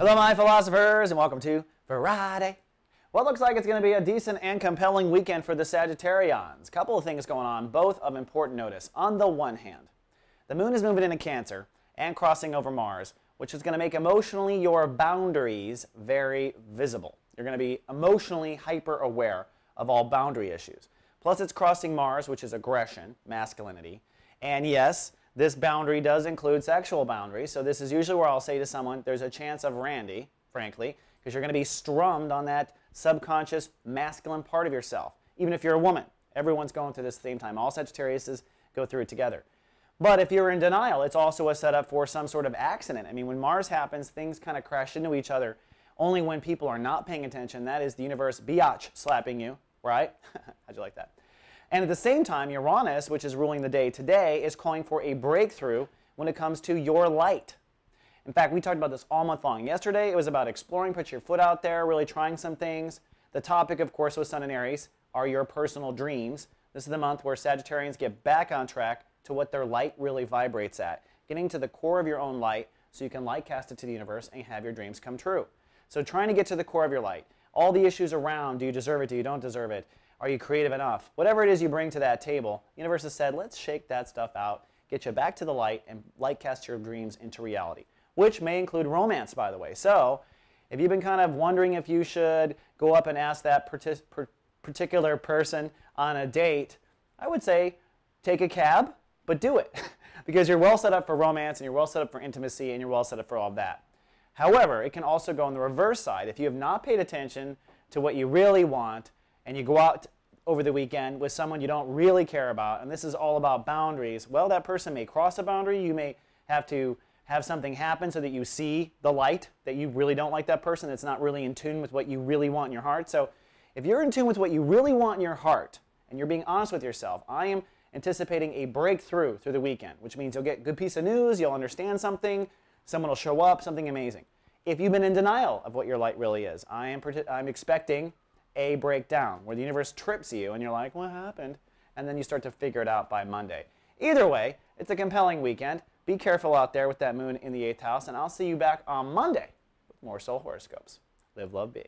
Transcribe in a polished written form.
Hello, my philosophers, and welcome to Friday. What looks like it's going to be a decent and compelling weekend for the Sagittarians. Couple of things going on, both of important notice. On the one hand, the moon is moving into Cancer and crossing over Mars, which is going to make emotionally your boundaries very visible. You're going to be emotionally hyper aware of all boundary issues. Plus, it's crossing Mars, which is aggression, masculinity. And yes, this boundary does include sexual boundaries, so this is usually where I'll say to someone, there's a chance of Randy, frankly, because you're going to be strummed on that subconscious masculine part of yourself. Even if you're a woman, everyone's going through this at the same time. All Sagittariuses go through it together. But if you're in denial, it's also a setup for some sort of accident. I mean, when Mars happens, things kind of crash into each other. Only when people are not paying attention, that is the universe biatch slapping you, right? How'd you like that? And at the same time, Uranus, which is ruling the day today, is calling for a breakthrough when it comes to your light. In fact, we talked about this all month long. Yesterday, it was about exploring, put your foot out there, really trying some things. The topic, of course, was Sun and Aries, are your personal dreams. This is the month where Sagittarians get back on track to what their light really vibrates at, getting to the core of your own light so you can light cast it to the universe and have your dreams come true. So trying to get to the core of your light. All the issues around, do you deserve it, do you don't deserve it? Are you creative enough? Whatever it is you bring to that table, the universe has said, let's shake that stuff out, get you back to the light, and light cast your dreams into reality, which may include romance, by the way. So if you've been kind of wondering if you should go up and ask that particular person on a date, I would say take a cab, but do it because you're well set up for romance and you're well set up for intimacy and you're well set up for all of that. However, it can also go on the reverse side. If you have not paid attention to what you really want and you go out over the weekend with someone you don't really care about, and this is all about boundaries, well, that person may cross a boundary. You may have to have something happen so that you see the light, that you really don't like that person, that's not really in tune with what you really want in your heart. So if you're in tune with what you really want in your heart and you're being honest with yourself, I am anticipating a breakthrough through the weekend, which means you'll get a good piece of news, you'll understand something, someone will show up, something amazing. If you've been in denial of what your light really is, I'm expecting a breakdown where the universe trips you and you're like, what happened? And then you start to figure it out by Monday. Either way, it's a compelling weekend. Be careful out there with that moon in the 8th house, and I'll see you back on Monday with more soul horoscopes. Live, love, be.